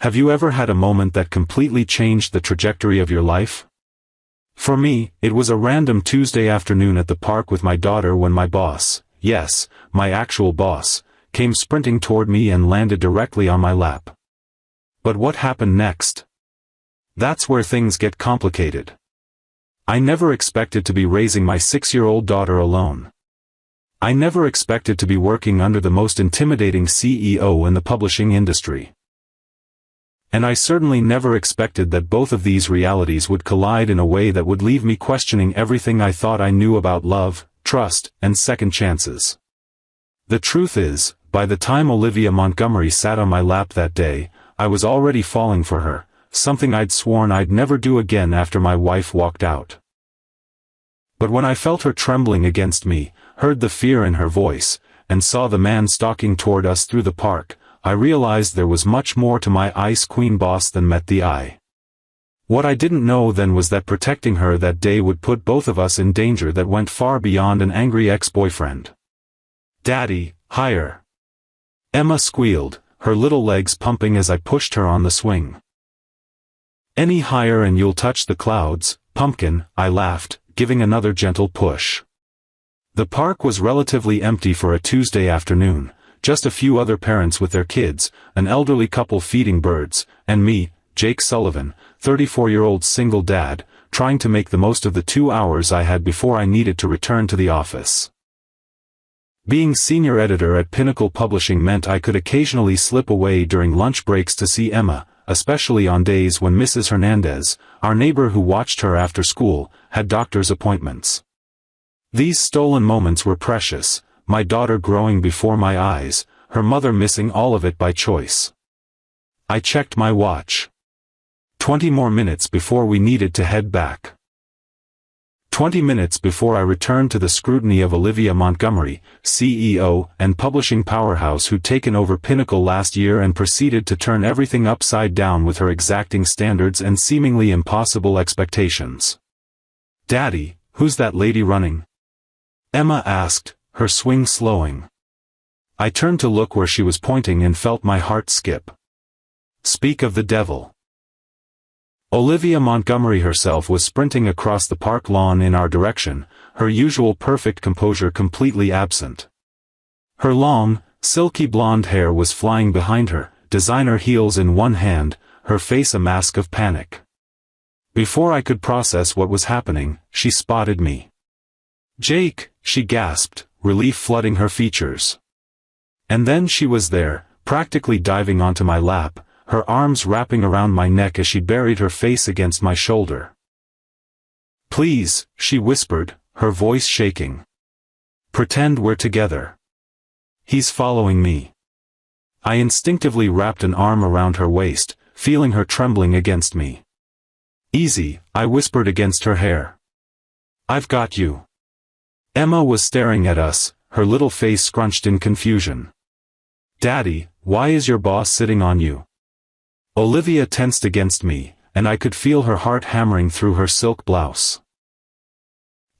Have you ever had a moment that completely changed the trajectory of your life? For me, it was a random Tuesday afternoon at the park with my daughter when my boss, yes, my actual boss, came sprinting toward me and landed directly on my lap. But what happened next? That's where things get complicated. I never expected to be raising my 6-year-old daughter alone. I never expected to be working under the most intimidating CEO in the publishing industry. And I certainly never expected that both of these realities would collide in a way that would leave me questioning everything I thought I knew about love, trust, and second chances. The truth is, by the time Olivia Montgomery sat on my lap that day, I was already falling for her, something I'd sworn I'd never do again after my wife walked out. But when I felt her trembling against me, heard the fear in her voice, and saw the man stalking toward us through the park, I realized there was much more to my Ice Queen boss than met the eye. What I didn't know then was that protecting her that day would put both of us in danger that went far beyond an angry ex-boyfriend. "Daddy, higher!" Emma squealed, her little legs pumping as I pushed her on the swing. "Any higher and you'll touch the clouds, pumpkin," I laughed, giving another gentle push. The park was relatively empty for a Tuesday afternoon. Just a few other parents with their kids, an elderly couple feeding birds, and me, Jake Sullivan, 34-year-old single dad, trying to make the most of the 2 hours I had before I needed to return to the office. Being senior editor at Pinnacle Publishing meant I could occasionally slip away during lunch breaks to see Emma, especially on days when Mrs. Hernandez, our neighbor who watched her after school, had doctor's appointments. These stolen moments were precious. My daughter growing before my eyes, her mother missing all of it by choice. I checked my watch. 20 more minutes before we needed to head back. 20 minutes before I returned to the scrutiny of Olivia Montgomery, CEO and publishing powerhouse who'd taken over Pinnacle last year and proceeded to turn everything upside down with her exacting standards and seemingly impossible expectations. "Daddy, who's that lady running?" Emma asked, her swing slowing. I turned to look where she was pointing and felt my heart skip. Speak of the devil. Olivia Montgomery herself was sprinting across the park lawn in our direction, her usual perfect composure completely absent. Her long, silky blonde hair was flying behind her, designer heels in one hand, her face a mask of panic. Before I could process what was happening, she spotted me. "Jake," she gasped, relief flooding her features. And then she was there, practically diving onto my lap, her arms wrapping around my neck as she buried her face against my shoulder. "Please," she whispered, her voice shaking. "Pretend we're together. He's following me." I instinctively wrapped an arm around her waist, feeling her trembling against me. "Easy," I whispered against her hair. "I've got you." Emma was staring at us, her little face scrunched in confusion. "Daddy, why is your boss sitting on you?" Olivia tensed against me, and I could feel her heart hammering through her silk blouse.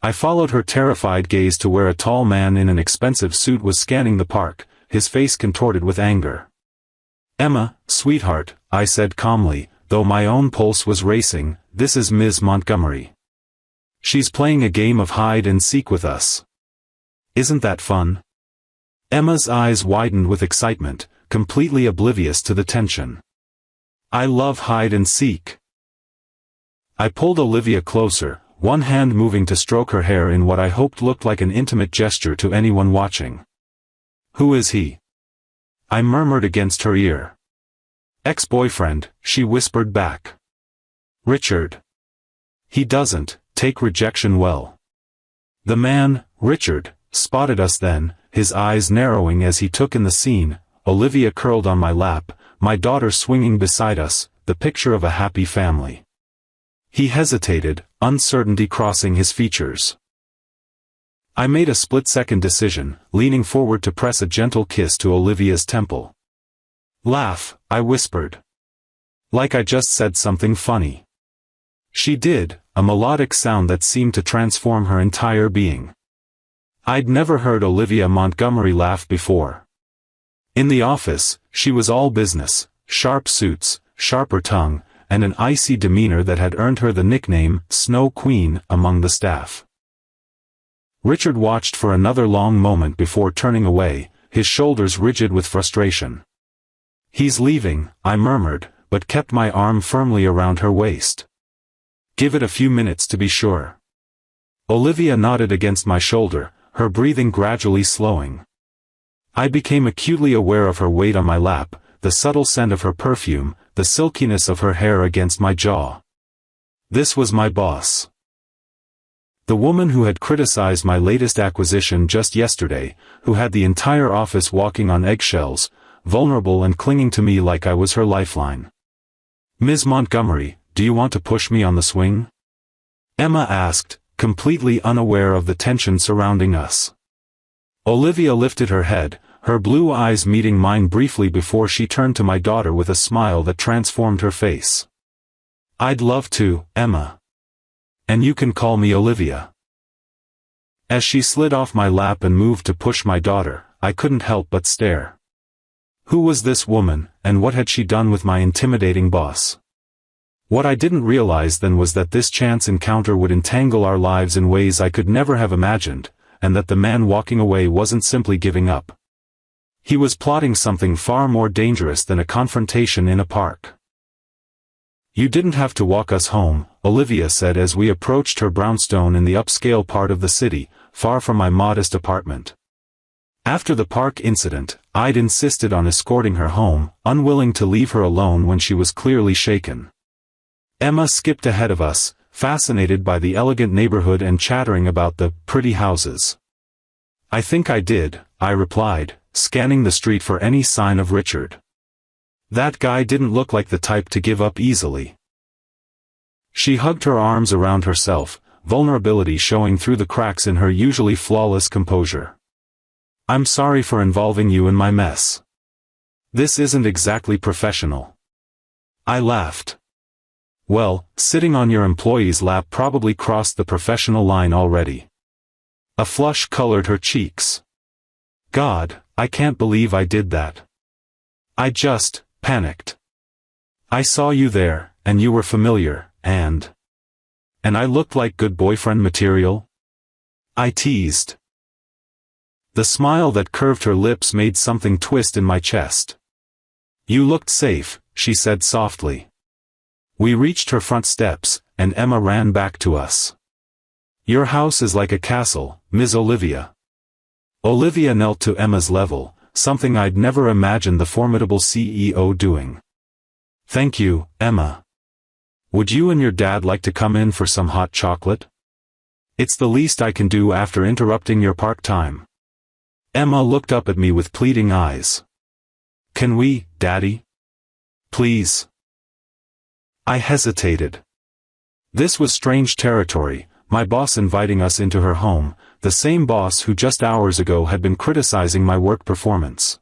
I followed her terrified gaze to where a tall man in an expensive suit was scanning the park, his face contorted with anger. "Emma, sweetheart," I said calmly, though my own pulse was racing, "this is Ms. Montgomery. She's playing a game of hide and seek with us. Isn't that fun?" Emma's eyes widened with excitement, completely oblivious to the tension. "I love hide and seek." I pulled Olivia closer, one hand moving to stroke her hair in what I hoped looked like an intimate gesture to anyone watching. "Who is he?" I murmured against her ear. "Ex-boyfriend," she whispered back. "Richard. He doesn't take rejection well." The man, Richard, spotted us then, his eyes narrowing as he took in the scene, Olivia curled on my lap, my daughter swinging beside us, the picture of a happy family. He hesitated, uncertainty crossing his features. I made a split-second decision, leaning forward to press a gentle kiss to Olivia's temple. "Laugh," I whispered. "Like I just said something funny." She did, a melodic sound that seemed to transform her entire being. I'd never heard Olivia Montgomery laugh before. In the office, she was all business, sharp suits, sharper tongue, and an icy demeanor that had earned her the nickname, Snow Queen, among the staff. Richard watched for another long moment before turning away, his shoulders rigid with frustration. "He's leaving," I murmured, but kept my arm firmly around her waist. "Give it a few minutes to be sure." Olivia nodded against my shoulder, her breathing gradually slowing. I became acutely aware of her weight on my lap, the subtle scent of her perfume, the silkiness of her hair against my jaw. This was my boss. The woman who had criticized my latest acquisition just yesterday, who had the entire office walking on eggshells, vulnerable and clinging to me like I was her lifeline. "Ms. Montgomery, do you want to push me on the swing?" Emma asked, completely unaware of the tension surrounding us. Olivia lifted her head, her blue eyes meeting mine briefly before she turned to my daughter with a smile that transformed her face. "I'd love to, Emma. And you can call me Olivia." As she slid off my lap and moved to push my daughter, I couldn't help but stare. Who was this woman, and what had she done with my intimidating boss? What I didn't realize then was that this chance encounter would entangle our lives in ways I could never have imagined, and that the man walking away wasn't simply giving up. He was plotting something far more dangerous than a confrontation in a park. "You didn't have to walk us home," Olivia said as we approached her brownstone in the upscale part of the city, far from my modest apartment. After the park incident, I'd insisted on escorting her home, unwilling to leave her alone when she was clearly shaken. Emma skipped ahead of us, fascinated by the elegant neighborhood and chattering about the pretty houses. "I think I did," I replied, scanning the street for any sign of Richard. That guy didn't look like the type to give up easily. She hugged her arms around herself, vulnerability showing through the cracks in her usually flawless composure. "I'm sorry for involving you in my mess. This isn't exactly professional." I laughed. "Well, sitting on your employee's lap probably crossed the professional line already." A flush colored her cheeks. "God, I can't believe I did that. I just panicked. I saw you there, and you were familiar, and I looked like good boyfriend material?" I teased. The smile that curved her lips made something twist in my chest. "You looked safe," she said softly. We reached her front steps, and Emma ran back to us. "Your house is like a castle, Ms. Olivia." Olivia knelt to Emma's level, something I'd never imagined the formidable CEO doing. "Thank you, Emma. Would you and your dad like to come in for some hot chocolate? It's the least I can do after interrupting your park time." Emma looked up at me with pleading eyes. "Can we, Daddy? Please?" I hesitated. This was strange territory, my boss inviting us into her home, the same boss who just hours ago had been criticizing my work performance.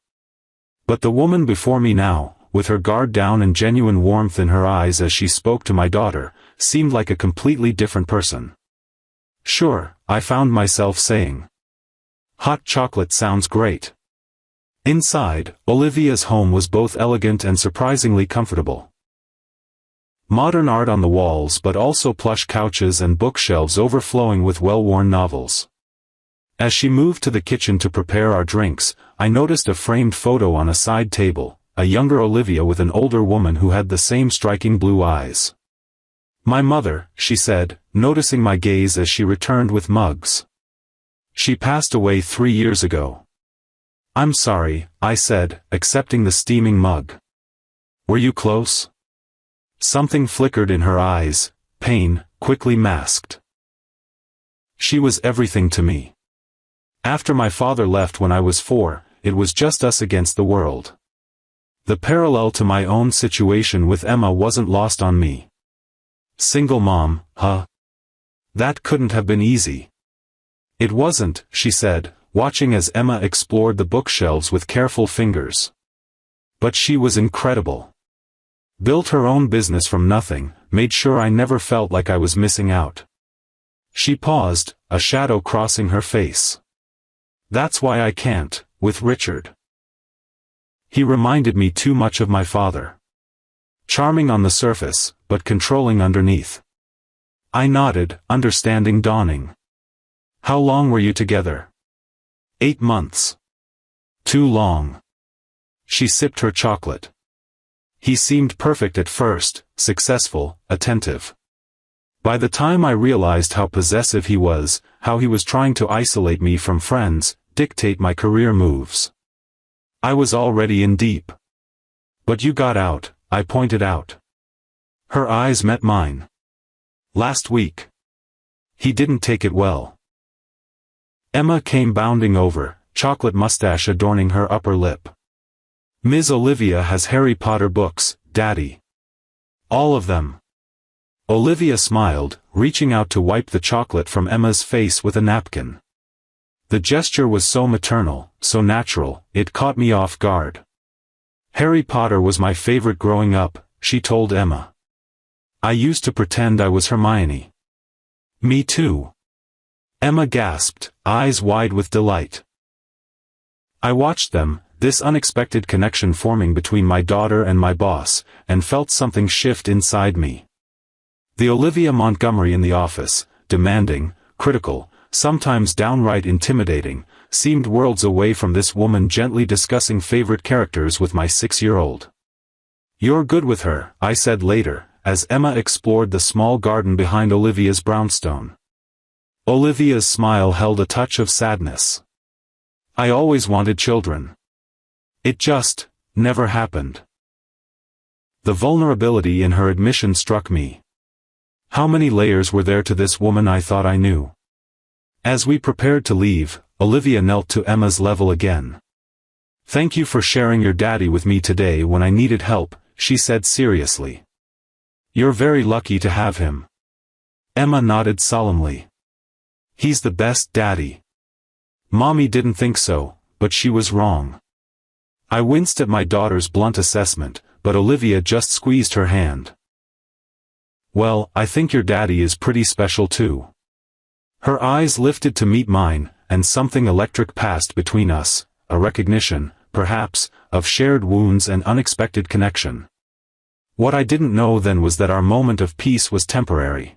But the woman before me now, with her guard down and genuine warmth in her eyes as she spoke to my daughter, seemed like a completely different person. "Sure," I found myself saying. "Hot chocolate sounds great." Inside, Olivia's home was both elegant and surprisingly comfortable. Modern art on the walls but also plush couches and bookshelves overflowing with well-worn novels. As she moved to the kitchen to prepare our drinks, I noticed a framed photo on a side table, a younger Olivia with an older woman who had the same striking blue eyes. "My mother," she said, noticing my gaze as she returned with mugs. "She passed away 3 years ago." "I'm sorry," I said, accepting the steaming mug. "Were you close?" Something flickered in her eyes, pain, quickly masked. "She was everything to me. After my father left when I was 4, it was just us against the world." The parallel to my own situation with Emma wasn't lost on me. "Single mom, huh? That couldn't have been easy." "It wasn't," she said, watching as Emma explored the bookshelves with careful fingers. "But she was incredible. Built her own business from nothing, made sure I never felt like I was missing out." She paused, a shadow crossing her face. "That's why I can't, with Richard. He reminded me too much of my father." Charming on the surface, but controlling underneath. I nodded, understanding dawning. How long were you together? 8 months. Too long. She sipped her chocolate. He seemed perfect at first, successful, attentive. By the time I realized how possessive he was, how he was trying to isolate me from friends, dictate my career moves, I was already in deep. But you got out, I pointed out. Her eyes met mine. Last week. He didn't take it well. Emma came bounding over, chocolate mustache adorning her upper lip. Ms. Olivia has Harry Potter books, Daddy. All of them. Olivia smiled, reaching out to wipe the chocolate from Emma's face with a napkin. The gesture was so maternal, so natural, it caught me off guard. Harry Potter was my favorite growing up, she told Emma. I used to pretend I was Hermione. Me too. Emma gasped, eyes wide with delight. I watched them, this unexpected connection forming between my daughter and my boss, and felt something shift inside me. The Olivia Montgomery in the office, demanding, critical, sometimes downright intimidating, seemed worlds away from this woman gently discussing favorite characters with my 6-year-old. You're good with her, I said later, as Emma explored the small garden behind Olivia's brownstone. Olivia's smile held a touch of sadness. I always wanted children. It just never happened. The vulnerability in her admission struck me. How many layers were there to this woman I thought I knew? As we prepared to leave, Olivia knelt to Emma's level again. Thank you for sharing your daddy with me today when I needed help, she said seriously. You're very lucky to have him. Emma nodded solemnly. He's the best daddy. Mommy didn't think so, but she was wrong. I winced at my daughter's blunt assessment, but Olivia just squeezed her hand. Well, I think your daddy is pretty special too. Her eyes lifted to meet mine, and something electric passed between us, a recognition, perhaps, of shared wounds and unexpected connection. What I didn't know then was that our moment of peace was temporary.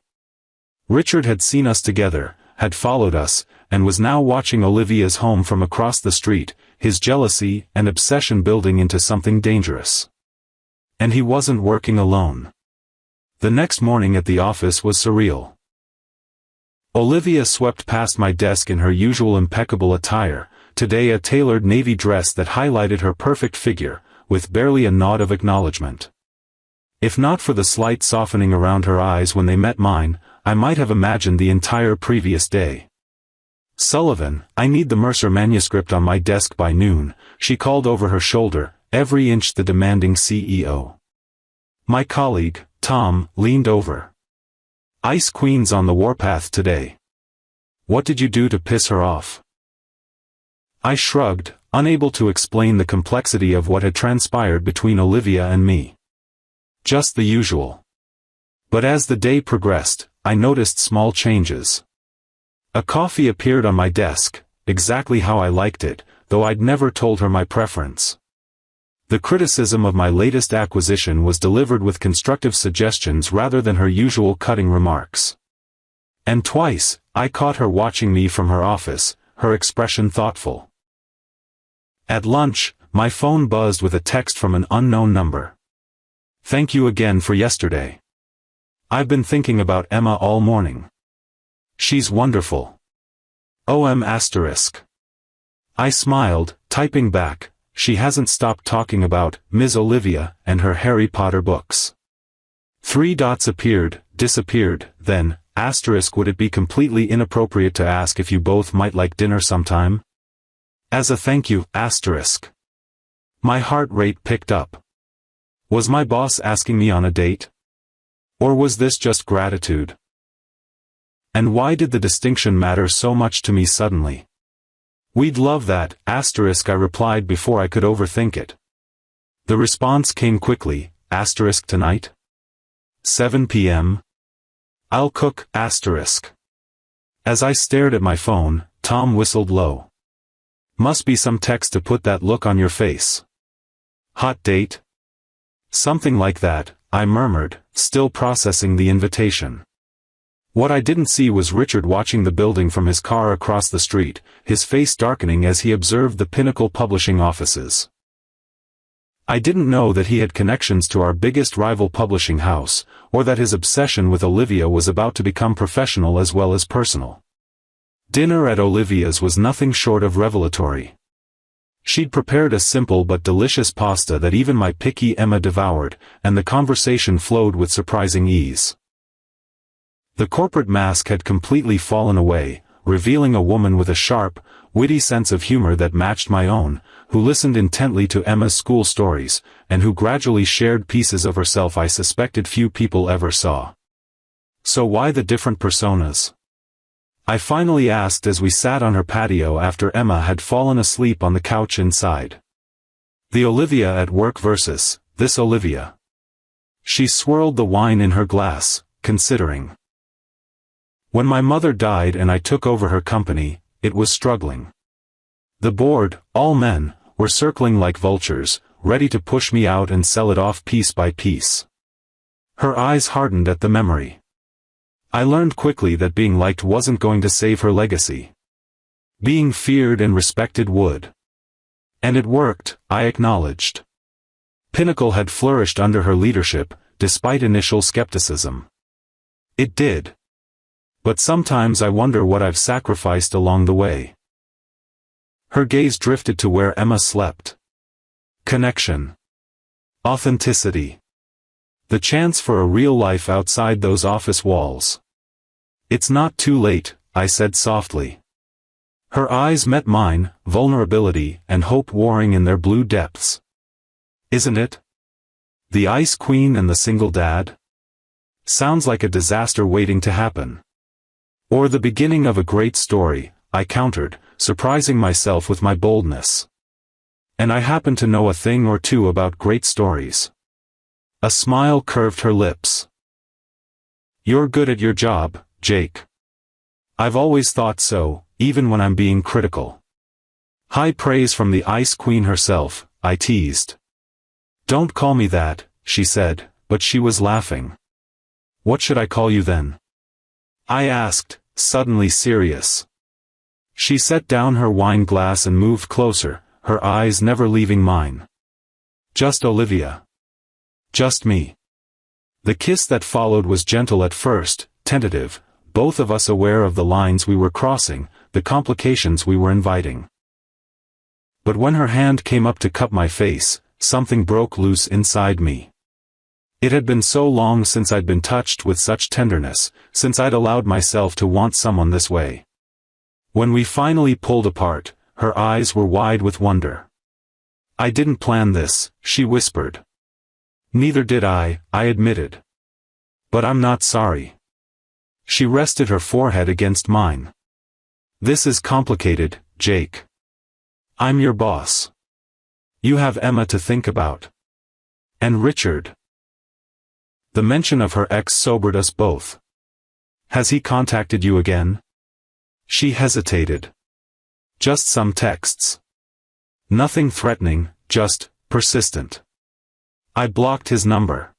Richard had seen us together, had followed us, and was now watching Olivia's home from across the street, his jealousy and obsession building into something dangerous. And he wasn't working alone. The next morning at the office was surreal. Olivia swept past my desk in her usual impeccable attire, today a tailored navy dress that highlighted her perfect figure, with barely a nod of acknowledgement. If not for the slight softening around her eyes when they met mine, I might have imagined the entire previous day. Sullivan, I need the Mercer manuscript on my desk by noon, she called over her shoulder, every inch the demanding CEO. My colleague, Tom, leaned over. Ice Queen's on the warpath today. What did you do to piss her off? I shrugged, unable to explain the complexity of what had transpired between Olivia and me. Just the usual. But as the day progressed, I noticed small changes. A coffee appeared on my desk, exactly how I liked it, though I'd never told her my preference. The criticism of my latest acquisition was delivered with constructive suggestions rather than her usual cutting remarks. And twice, I caught her watching me from her office, her expression thoughtful. At lunch, my phone buzzed with a text from an unknown number. Thank you again for yesterday. I've been thinking about Emma all morning. She's wonderful. OM**. I smiled, typing back, she hasn't stopped talking about Ms. Olivia and her Harry Potter books. 3 dots appeared, disappeared, then, would it be completely inappropriate to ask if you both might like dinner sometime? As a thank you, My heart rate picked up. Was my boss asking me on a date? Or was this just gratitude? And why did the distinction matter so much to me suddenly? We'd love that, I replied before I could overthink it. The response came quickly, tonight? 7 p.m.? I'll cook, As I stared at my phone, Tom whistled low. Must be some text to put that look on your face. Hot date? Something like that, I murmured, still processing the invitation. What I didn't see was Richard watching the building from his car across the street, his face darkening as he observed the Pinnacle Publishing offices. I didn't know that he had connections to our biggest rival publishing house, or that his obsession with Olivia was about to become professional as well as personal. Dinner at Olivia's was nothing short of revelatory. She'd prepared a simple but delicious pasta that even my picky Emma devoured, and the conversation flowed with surprising ease. The corporate mask had completely fallen away, revealing a woman with a sharp, witty sense of humor that matched my own, who listened intently to Emma's school stories, and who gradually shared pieces of herself I suspected few people ever saw. So why the different personas? I finally asked as we sat on her patio after Emma had fallen asleep on the couch inside. The Olivia at work versus this Olivia. She swirled the wine in her glass, considering. When my mother died and I took over her company, it was struggling. The board, all men, were circling like vultures, ready to push me out and sell it off piece by piece. Her eyes hardened at the memory. I learned quickly that being liked wasn't going to save her legacy. Being feared and respected would. And it worked, I acknowledged. Pinnacle had flourished under her leadership, despite initial skepticism. It did. But sometimes I wonder what I've sacrificed along the way. Her gaze drifted to where Emma slept. Connection. Authenticity. The chance for a real life outside those office walls. It's not too late, I said softly. Her eyes met mine, vulnerability and hope warring in their blue depths. Isn't it? The Ice Queen and the Single Dad? Sounds like a disaster waiting to happen. Or the beginning of a great story, I countered, surprising myself with my boldness. And I happen to know a thing or two about great stories. A smile curved her lips. You're good at your job, Jake. I've always thought so, even when I'm being critical. High praise from the Ice Queen herself, I teased. Don't call me that, she said, but she was laughing. What should I call you then? I asked, suddenly serious. She set down her wine glass and moved closer, her eyes never leaving mine. Just Olivia. Just me. The kiss that followed was gentle at first, tentative, both of us aware of the lines we were crossing, the complications we were inviting. But when her hand came up to cup my face, something broke loose inside me. It had been so long since I'd been touched with such tenderness, since I'd allowed myself to want someone this way. When we finally pulled apart, her eyes were wide with wonder. I didn't plan this, she whispered. Neither did I admitted. But I'm not sorry. She rested her forehead against mine. This is complicated, Jake. I'm your boss. You have Emma to think about. And Richard. The mention of her ex sobered us both. Has he contacted you again? She hesitated. Just some texts. Nothing threatening, just persistent. I blocked his number.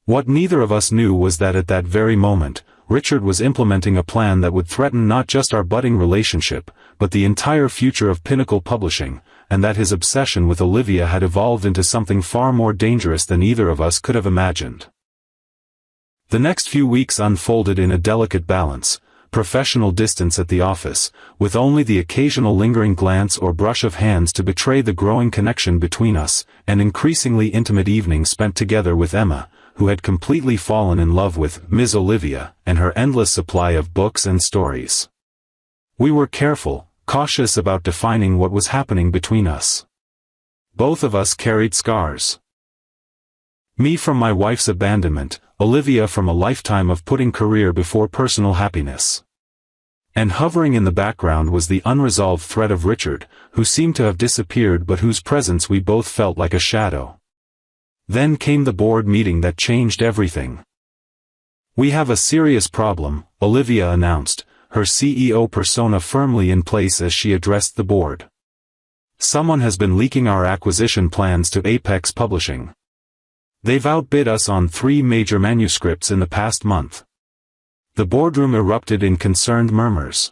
What neither of us knew was that at that very moment, Richard was implementing a plan that would threaten not just our budding relationship, but the entire future of Pinnacle Publishing, and that his obsession with Olivia had evolved into something far more dangerous than either of us could have imagined. The next few weeks unfolded in a delicate balance, professional distance at the office, with only the occasional lingering glance or brush of hands to betray the growing connection between us, and increasingly intimate evenings spent together with Emma, who had completely fallen in love with Ms. Olivia, and her endless supply of books and stories. We were careful, cautious about defining what was happening between us. Both of us carried scars. Me from my wife's abandonment, Olivia from a lifetime of putting career before personal happiness. And hovering in the background was the unresolved threat of Richard, who seemed to have disappeared but whose presence we both felt like a shadow. Then came the board meeting that changed everything. We have a serious problem, Olivia announced, her CEO persona firmly in place as she addressed the board. Someone has been leaking our acquisition plans to Apex Publishing. They've outbid us on 3 major manuscripts in the past month. The boardroom erupted in concerned murmurs.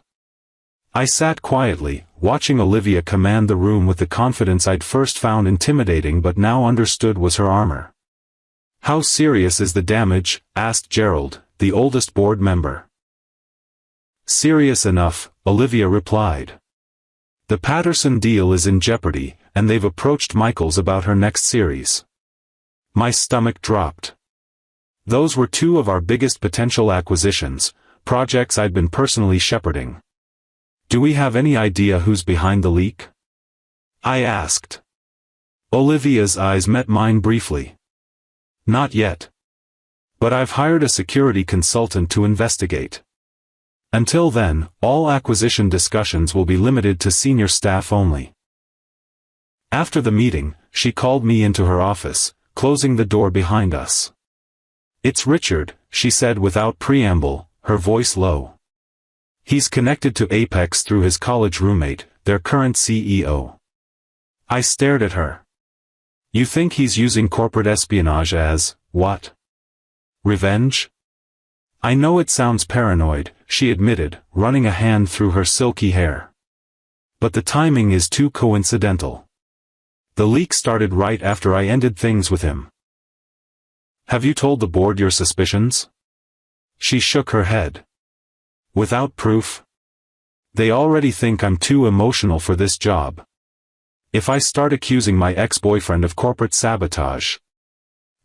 I sat quietly, watching Olivia command the room with the confidence I'd first found intimidating but now understood was her armor. "How serious is the damage?" asked Gerald, the oldest board member. "Serious enough," Olivia replied. "The Patterson deal is in jeopardy, and they've approached Michaels about her next series." My stomach dropped. Those were 2 of our biggest potential acquisitions, projects I'd been personally shepherding. "Do we have any idea who's behind the leak?" I asked. Olivia's eyes met mine briefly. "Not yet. But I've hired a security consultant to investigate. Until then, all acquisition discussions will be limited to senior staff only." After the meeting, she called me into her office, closing the door behind us. "It's Richard," she said without preamble, her voice low. "He's connected to Apex through his college roommate, their current CEO." I stared at her. "You think he's using corporate espionage as, what? Revenge?" "I know it sounds paranoid," she admitted, running a hand through her silky hair. "But the timing is too coincidental. The leak started right after I ended things with him." "Have you told the board your suspicions?" She shook her head. "Without proof? They already think I'm too emotional for this job. If I start accusing my ex-boyfriend of corporate sabotage..."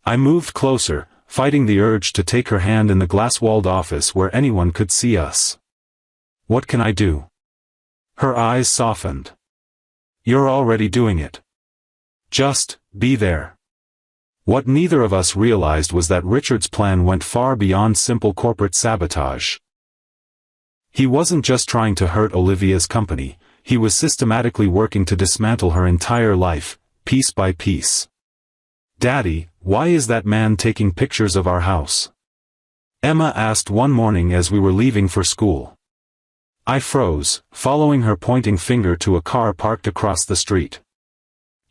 I moved closer, fighting the urge to take her hand in the glass-walled office where anyone could see us. "What can I do?" Her eyes softened. "You're already doing it. Just, be there." What neither of us realized was that Richard's plan went far beyond simple corporate sabotage. He wasn't just trying to hurt Olivia's company, he was systematically working to dismantle her entire life, piece by piece. "Daddy, why is that man taking pictures of our house?" Emma asked one morning as we were leaving for school. I froze, following her pointing finger to a car parked across the street.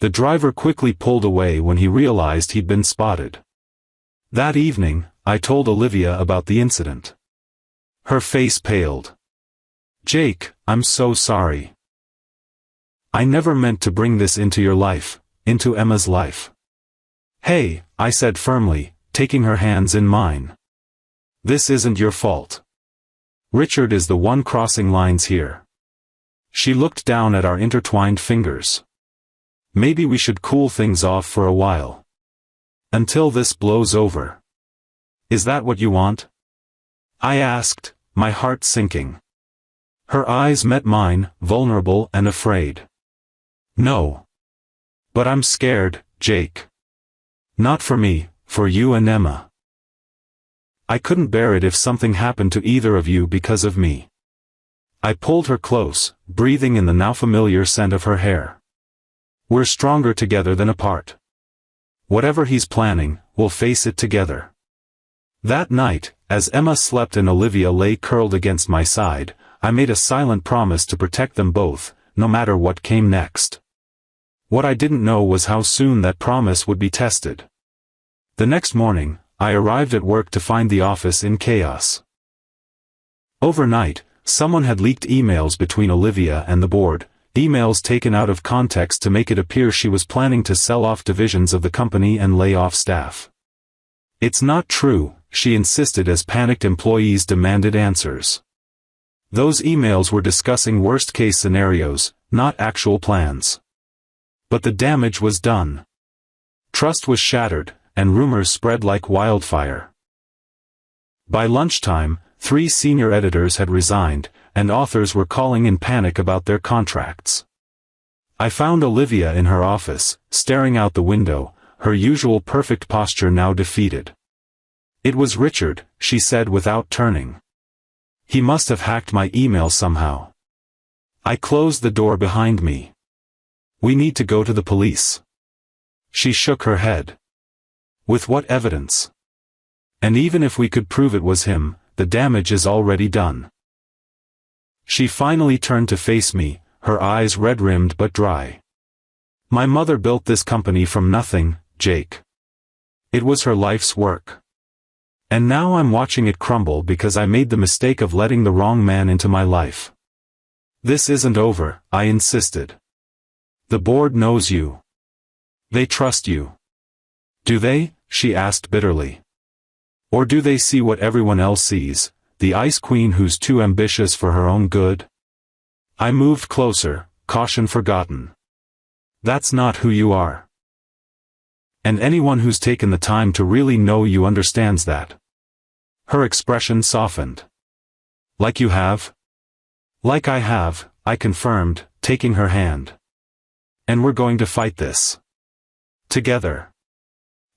The driver quickly pulled away when he realized he'd been spotted. That evening, I told Olivia about the incident. Her face paled. "Jake, I'm so sorry. I never meant to bring this into your life, into Emma's life." "Hey," I said firmly, taking her hands in mine. "This isn't your fault. Richard is the one crossing lines here." She looked down at our intertwined fingers. "Maybe we should cool things off for a while. Until this blows over. Is that what you want?" I asked, my heart sinking. Her eyes met mine, vulnerable and afraid. "No. But I'm scared, Jake. Not for me, for you and Emma. I couldn't bear it if something happened to either of you because of me." I pulled her close, breathing in the now familiar scent of her hair. "We're stronger together than apart. Whatever he's planning, we'll face it together." That night, as Emma slept and Olivia lay curled against my side, I made a silent promise to protect them both, no matter what came next. What I didn't know was how soon that promise would be tested. The next morning, I arrived at work to find the office in chaos. Overnight, someone had leaked emails between Olivia and the board, emails taken out of context to make it appear she was planning to sell off divisions of the company and lay off staff. "It's not true," she insisted as panicked employees demanded answers. Those emails were discussing worst-case scenarios, not actual plans. But the damage was done. Trust was shattered, and rumors spread like wildfire. By lunchtime, 3 senior editors had resigned, and authors were calling in panic about their contracts. I found Olivia in her office, staring out the window, her usual perfect posture now defeated. "It was Richard," she said without turning. "He must have hacked my email somehow." I closed the door behind me. "We need to go to the police." She shook her head. "With what evidence? And even if we could prove it was him, the damage is already done." She finally turned to face me, her eyes red-rimmed but dry. "My mother built this company from nothing, Jake. It was her life's work. And now I'm watching it crumble because I made the mistake of letting the wrong man into my life. This isn't over, I insisted. The board knows you. They trust you. Do they? She asked bitterly. Or do they see what everyone else sees, the ice queen who's too ambitious for her own good? I moved closer, caution forgotten. That's not who you are. And anyone who's taken the time to really know you understands that. Her expression softened. Like you have? Like I have, I confirmed, taking her hand. And we're going to fight this. Together.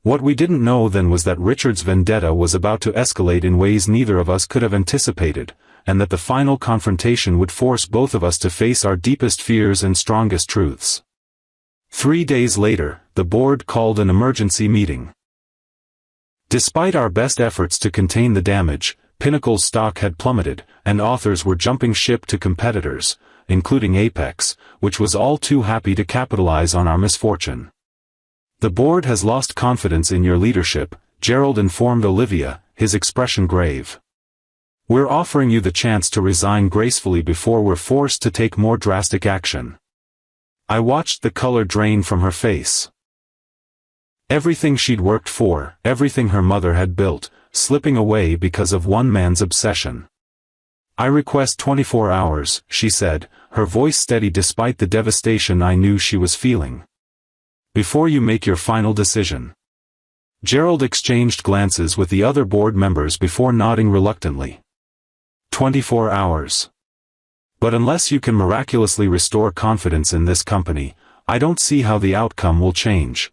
What we didn't know then was that Richard's vendetta was about to escalate in ways neither of us could have anticipated, and that the final confrontation would force both of us to face our deepest fears and strongest truths. 3 days later, the board called an emergency meeting. Despite our best efforts to contain the damage, Pinnacle's stock had plummeted, and authors were jumping ship to competitors, including Apex, which was all too happy to capitalize on our misfortune. The board has lost confidence in your leadership, Gerald informed Olivia, his expression grave. We're offering you the chance to resign gracefully before we're forced to take more drastic action. I watched the color drain from her face. Everything she'd worked for, everything her mother had built, slipping away because of one man's obsession. I request 24 hours, she said, her voice steady despite the devastation I knew she was feeling. Before you make your final decision. Gerald exchanged glances with the other board members before nodding reluctantly. 24 hours. But unless you can miraculously restore confidence in this company, I don't see how the outcome will change.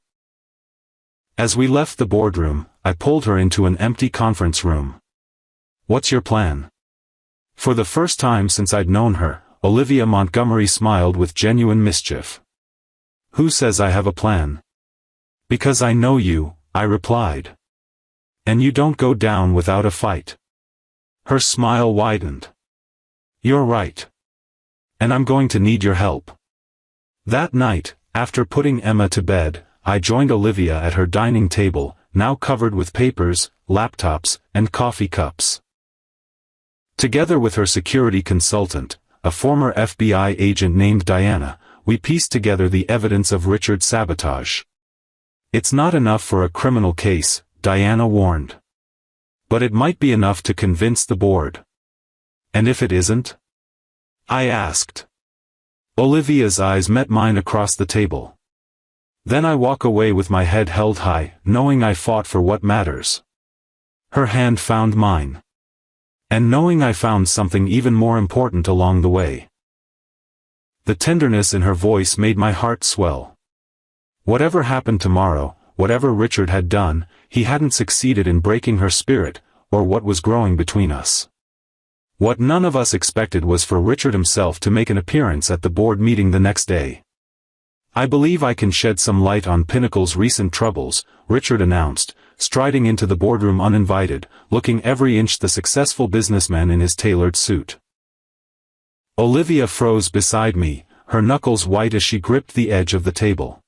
As we left the boardroom, I pulled her into an empty conference room. What's your plan? For the first time since I'd known her, Olivia Montgomery smiled with genuine mischief. Who says I have a plan? Because I know you, I replied. And you don't go down without a fight. Her smile widened. You're right. And I'm going to need your help. That night, after putting Emma to bed, I joined Olivia at her dining table, now covered with papers, laptops, and coffee cups. Together with her security consultant, a former FBI agent named Diana, we pieced together the evidence of Richard's sabotage. It's not enough for a criminal case, Diana warned. But it might be enough to convince the board. And if it isn't? I asked. Olivia's eyes met mine across the table. Then I walk away with my head held high, knowing I fought for what matters. Her hand found mine. And knowing I found something even more important along the way. The tenderness in her voice made my heart swell. Whatever happened tomorrow, whatever Richard had done, he hadn't succeeded in breaking her spirit, or what was growing between us. What none of us expected was for Richard himself to make an appearance at the board meeting the next day. I believe I can shed some light on Pinnacle's recent troubles, Richard announced, striding into the boardroom uninvited, looking every inch the successful businessman in his tailored suit. Olivia froze beside me, her knuckles white as she gripped the edge of the table.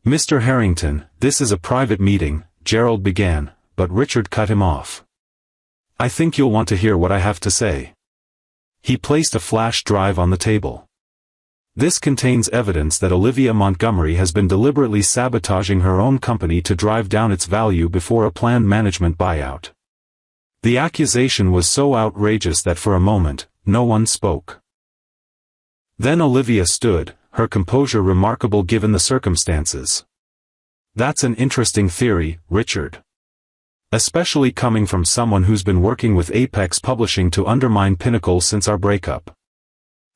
Mr. Harrington, this is a private meeting, Gerald began, but Richard cut him off. I think you'll want to hear what I have to say. He placed a flash drive on the table. This contains evidence that Olivia Montgomery has been deliberately sabotaging her own company to drive down its value before a planned management buyout. The accusation was so outrageous that for a moment, no one spoke. Then Olivia stood, her composure remarkable given the circumstances. That's an interesting theory, Richard. Especially coming from someone who's been working with Apex Publishing to undermine Pinnacle since our breakup.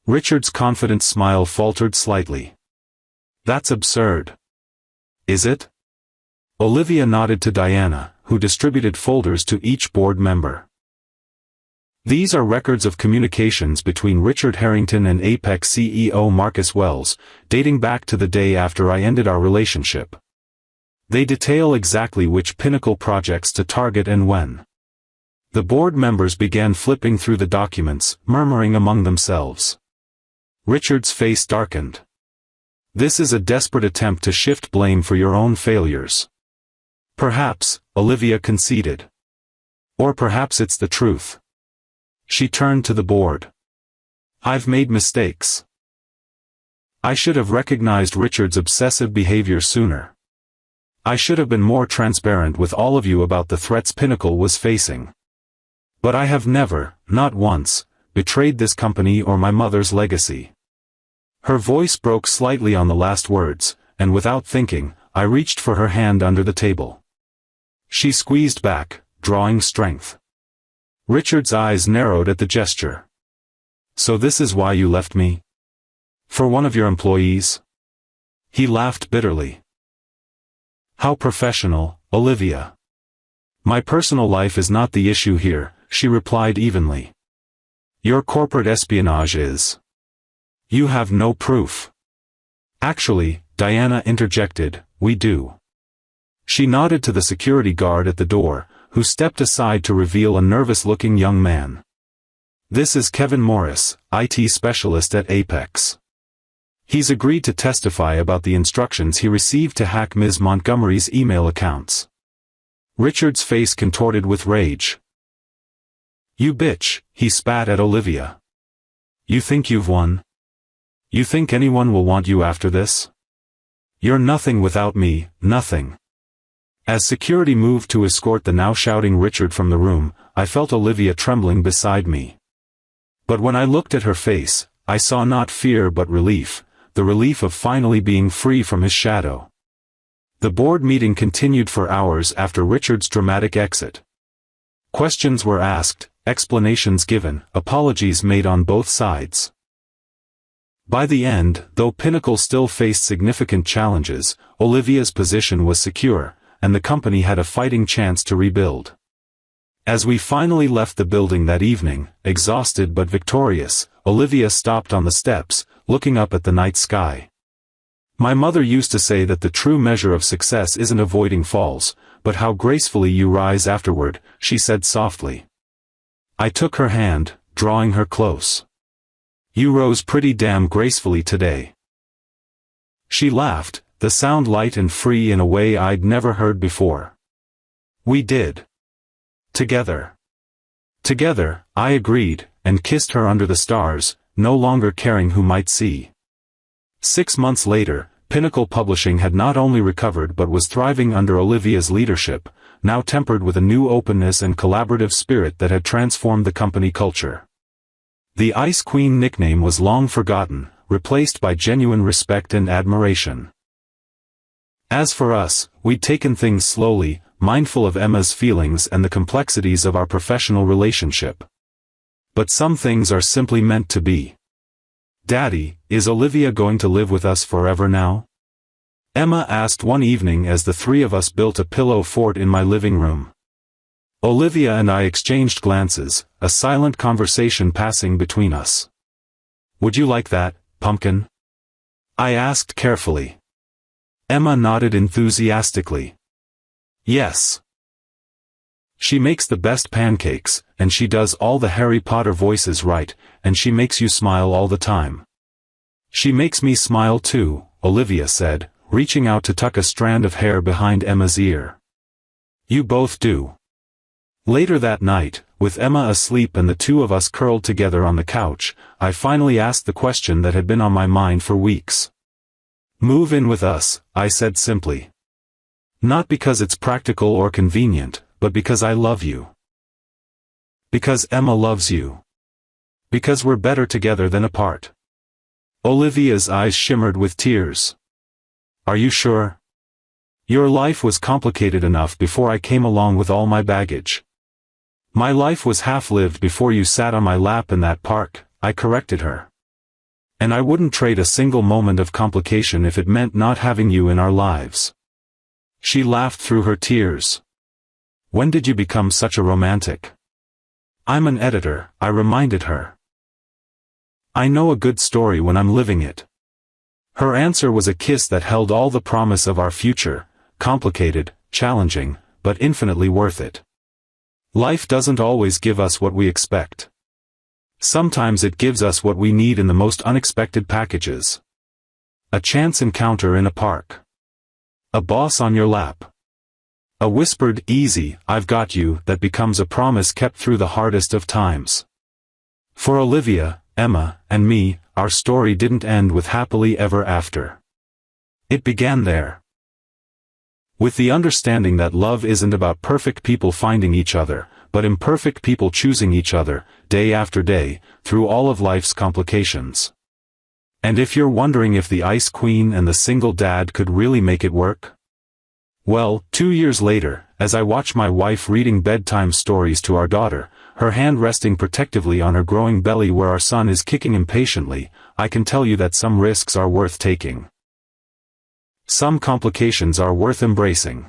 Richard's confident smile faltered slightly. That's absurd. Is it? Olivia nodded to Diana, who distributed folders to each board member. These are records of communications between Richard Harrington and Apex CEO Marcus Wells, dating back to the day after I ended our relationship. They detail exactly which Pinnacle projects to target and when. The board members began flipping through the documents, murmuring among themselves. Richard's face darkened. This is a desperate attempt to shift blame for your own failures. Perhaps, Olivia conceded. Or perhaps it's the truth. She turned to the board. I've made mistakes. I should have recognized Richard's obsessive behavior sooner. I should have been more transparent with all of you about the threats Pinnacle was facing. But I have never, not once, betrayed this company or my mother's legacy. Her voice broke slightly on the last words, and without thinking, I reached for her hand under the table. She squeezed back, drawing strength. Richard's eyes narrowed at the gesture. So this is why you left me? For one of your employees? He laughed bitterly. How professional, Olivia. My personal life is not the issue here, she replied evenly. Your corporate espionage is. You have no proof. Actually, Diana interjected, we do. She nodded to the security guard at the door, who stepped aside to reveal a nervous-looking young man. This is Kevin Morris, IT specialist at Apex. He's agreed to testify about the instructions he received to hack Ms. Montgomery's email accounts. Richard's face contorted with rage. You bitch, he spat at Olivia. You think you've won? You think anyone will want you after this? You're nothing without me, nothing. As security moved to escort the now shouting Richard from the room, I felt Olivia trembling beside me. But when I looked at her face, I saw not fear but relief, the relief of finally being free from his shadow. The board meeting continued for hours after Richard's dramatic exit. Questions were asked, explanations given, apologies made on both sides. By the end, though Pinnacle still faced significant challenges, Olivia's position was secure, and the company had a fighting chance to rebuild. As we finally left the building that evening, exhausted but victorious, Olivia stopped on the steps, looking up at the night sky. My mother used to say that the true measure of success isn't avoiding falls, but how gracefully you rise afterward, she said softly. I took her hand, drawing her close. You rose pretty damn gracefully today. She laughed, the sound light and free in a way I'd never heard before. We did. Together. Together, I agreed, and kissed her under the stars, no longer caring who might see. 6 months later, Pinnacle Publishing had not only recovered but was thriving under Olivia's leadership, now tempered with a new openness and collaborative spirit that had transformed the company culture. The Ice Queen nickname was long forgotten, replaced by genuine respect and admiration. As for us, we'd taken things slowly, mindful of Emma's feelings and the complexities of our professional relationship. But some things are simply meant to be. Daddy, is Olivia going to live with us forever now? Emma asked one evening as the three of us built a pillow fort in my living room. Olivia and I exchanged glances, a silent conversation passing between us. Would you like that, pumpkin? I asked carefully. Emma nodded enthusiastically. Yes. She makes the best pancakes, and she does all the Harry Potter voices right, and she makes you smile all the time. She makes me smile too, Olivia said, reaching out to tuck a strand of hair behind Emma's ear. You both do. Later that night, with Emma asleep and the two of us curled together on the couch, I finally asked the question that had been on my mind for weeks. Move in with us, I said simply. Not because it's practical or convenient, but because I love you. Because Emma loves you. Because we're better together than apart. Olivia's eyes shimmered with tears. Are you sure? Your life was complicated enough before I came along with all my baggage. My life was half-lived before you sat on my lap in that park, I corrected her. And I wouldn't trade a single moment of complication if it meant not having you in our lives. She laughed through her tears. When did you become such a romantic? I'm an editor, I reminded her. I know a good story when I'm living it. Her answer was a kiss that held all the promise of our future, complicated, challenging, but infinitely worth it. Life doesn't always give us what we expect. Sometimes it gives us what we need in the most unexpected packages. A chance encounter in a park. A boss on your lap. A whispered, easy, I've got you, that becomes a promise kept through the hardest of times. For Olivia, Emma, and me, our story didn't end with happily ever after. It began there. With the understanding that love isn't about perfect people finding each other, but imperfect people choosing each other, day after day, through all of life's complications. And if you're wondering if the Ice Queen and the single dad could really make it work? Well, 2 years later, as I watch my wife reading bedtime stories to our daughter, her hand resting protectively on her growing belly where our son is kicking impatiently, I can tell you that some risks are worth taking. Some complications are worth embracing.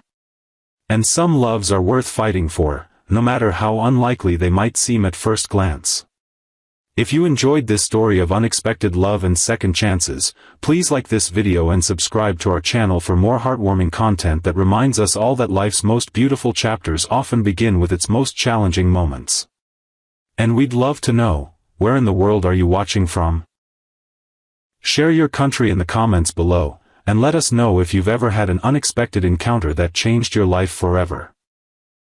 And some loves are worth fighting for, no matter how unlikely they might seem at first glance. If you enjoyed this story of unexpected love and second chances, please like this video and subscribe to our channel for more heartwarming content that reminds us all that life's most beautiful chapters often begin with its most challenging moments. And we'd love to know, where in the world are you watching from? Share your country in the comments below, and let us know if you've ever had an unexpected encounter that changed your life forever.